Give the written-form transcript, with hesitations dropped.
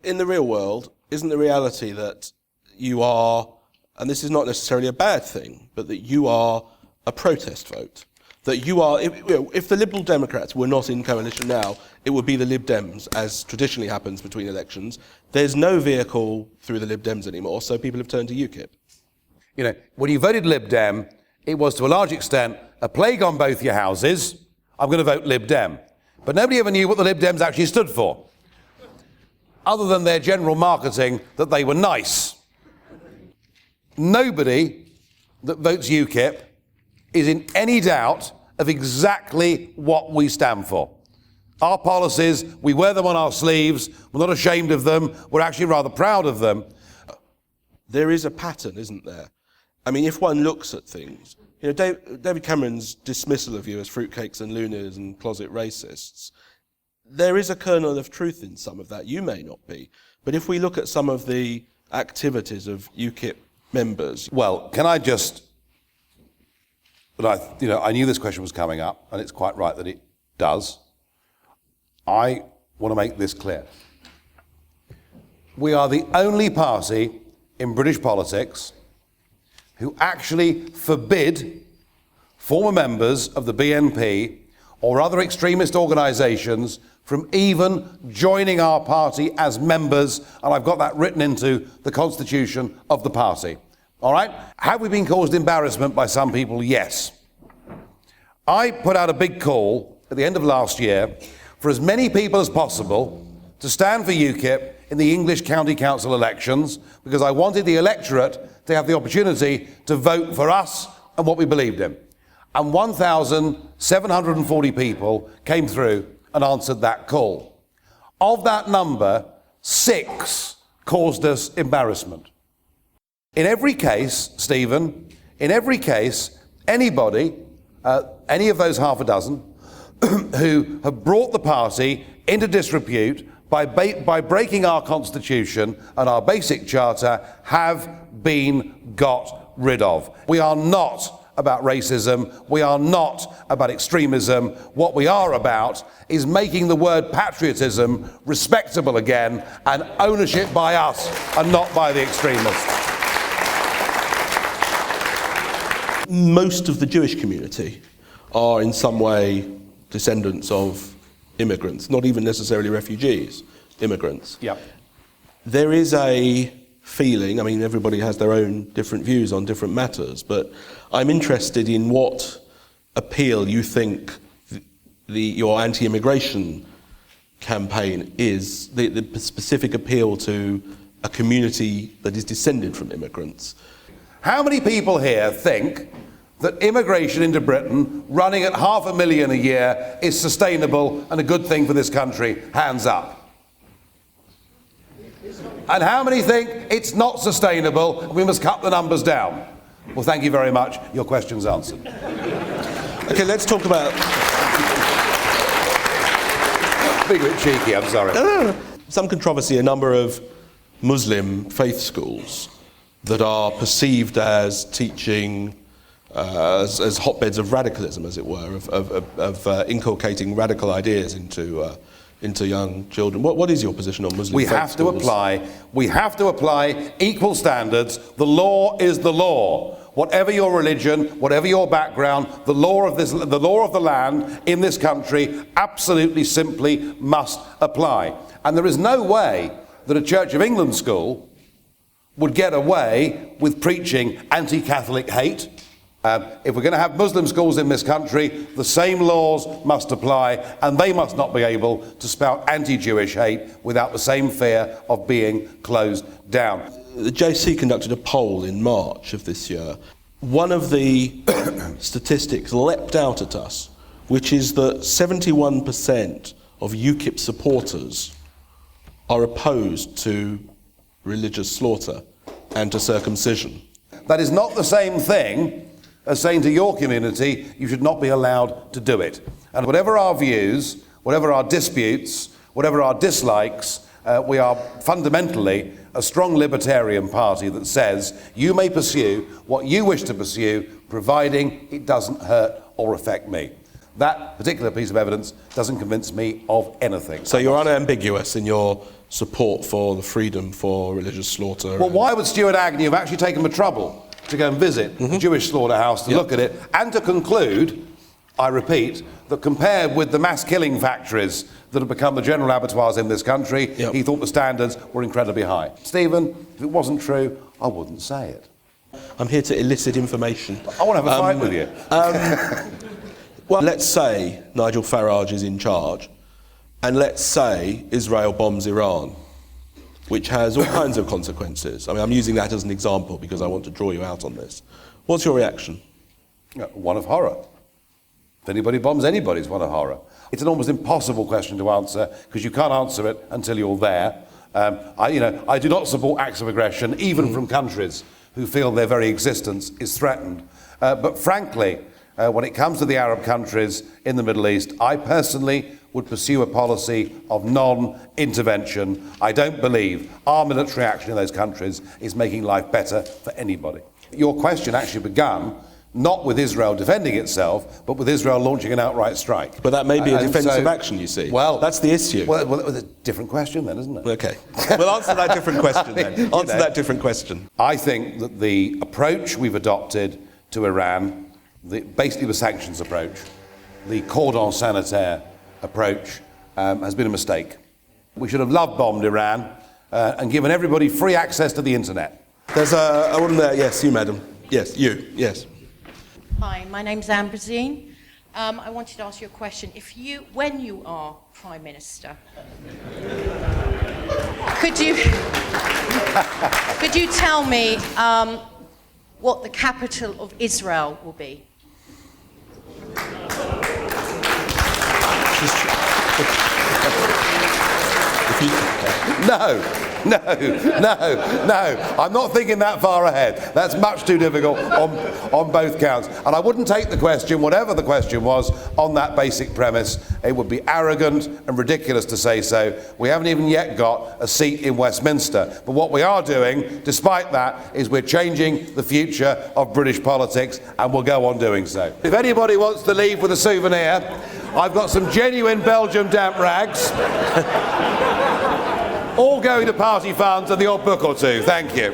In the real world, isn't the reality that you are, and this is not necessarily a bad thing, but that you are a protest vote? That you are, if the Liberal Democrats were not in coalition now, it would be the Lib Dems, as traditionally happens between elections. There's no vehicle through the Lib Dems anymore, so people have turned to UKIP. You know, when you voted Lib Dem, it was to a large extent a plague on both your houses. I'm going to vote Lib Dem. But nobody ever knew what the Lib Dems actually stood for, other than their general marketing that they were nice. Nobody that votes UKIP is in any doubt of exactly what we stand for. Our policies, we wear them on our sleeves, we're not ashamed of them, we're actually rather proud of them. There is a pattern, isn't there? I mean, if one looks at things, you know, David Cameron's dismissal of you as fruitcakes and loonies and closet racists, there is a kernel of truth in some of that. You may not be. But if we look at some of the activities of UKIP members... Well, can I just... But I knew this question was coming up, and it's quite right that it does. I want to make this clear. We are the only party in British politics who actually forbid former members of the BNP or other extremist organisations from even joining our party as members, and I've got that written into the constitution of the party. All right? Have we been caused embarrassment by some people? Yes. I put out a big call at the end of last year for as many people as possible to stand for UKIP in the English County Council elections, because I wanted the electorate to have the opportunity to vote for us and what we believed in. And 1,740 people came through and answered that call. Of that number, 6 caused us embarrassment. In every case, Stephen, in every case, anybody, any of those half a dozen, who have brought the party into disrepute by breaking our constitution and our basic charter have been got rid of. We are not about racism. We are not about extremism. What we are about is making the word patriotism respectable again and ownership by us and not by the extremists. Most of the Jewish community are in some way descendants of immigrants, not even necessarily refugees, immigrants. Yep. There is a feeling, I mean, everybody has their own different views on different matters, but I'm interested in what appeal you think your anti-immigration campaign is, the specific appeal to a community that is descended from immigrants. How many people here think that immigration into Britain, running at 500,000 a year, is sustainable and a good thing for this country? Hands up. And how many think it's not sustainable and we must cut the numbers down? Well, thank you very much. Your question's answered. Okay, let's talk about... Being a bit cheeky, I'm sorry. No. Some controversy, a number of Muslim faith schools that are perceived as teaching, as hotbeds of radicalism, as it were, of inculcating radical ideas into young children. What is your position on Muslim faith schools? We have to apply equal standards. The law is the law. Whatever your religion, whatever your background, the law of the land in this country absolutely simply must apply. And there is no way that a Church of England school would get away with preaching anti-Catholic hate. If we're going to have Muslim schools in this country, the same laws must apply, and they must not be able to spout anti-Jewish hate without the same fear of being closed down. The JC conducted a poll in March of this year. One of the statistics leapt out at us, which is that 71% of UKIP supporters are opposed to religious slaughter and to circumcision. That is not the same thing as saying to your community, you should not be allowed to do it. And whatever our views, whatever our disputes, whatever our dislikes, we are fundamentally a strong libertarian party that says you may pursue what you wish to pursue, providing it doesn't hurt or affect me. that particular piece of evidence doesn't convince me of anything. So you're unambiguous in your support for the freedom for religious slaughter? Well, why would Stuart Agnew have actually taken the trouble to go and visit the Jewish slaughterhouse to look at it and to conclude, I repeat, that compared with the mass killing factories that have become the general abattoirs in this country, he thought the standards were incredibly high. Stephen, if it wasn't true, I wouldn't say it. I'm here to elicit information. I want to have a fight with you. Well, let's say Nigel Farage is in charge, and let's say Israel bombs Iran, which has all kinds of consequences. I mean, I'm using that as an example because I want to draw you out on this. What's your reaction? One of horror. If anybody bombs anybody, it's one of horror. It's an almost impossible question to answer because you can't answer it until you're there. I do not support acts of aggression, even from countries who feel their very existence is threatened. But frankly, when it comes to the Arab countries in the Middle East, I personally would pursue a policy of non-intervention. I don't believe our military action in those countries is making life better for anybody. Your question actually began not with Israel defending itself, but with Israel launching an outright strike. But that may be a defensive action, you see. Well, that's the issue. Well, it's a different question then, isn't it? Okay. We'll answer that different question then. Answer that different question. I think that the approach we've adopted to Iran, basically the sanctions approach, the cordon sanitaire approach, has been a mistake. We should have love-bombed Iran and given everybody free access to the internet. There's a woman there. Yes, you, madam. Yes, you. Yes. Hi, my name's Ambrosine. I wanted to ask you a question. When you are Prime Minister, could you tell me what the capital of Israel will be? No. I'm not thinking that far ahead. That's much too difficult on both counts. And I wouldn't take the question, whatever the question was, on that basic premise. It would be arrogant and ridiculous to say so. We haven't even yet got a seat in Westminster. But what we are doing, despite that, is we're changing the future of British politics, and we'll go on doing so. If anybody wants to leave with a souvenir, I've got some genuine Belgian damp rags. All going to party funds and the odd book or two. Thank you.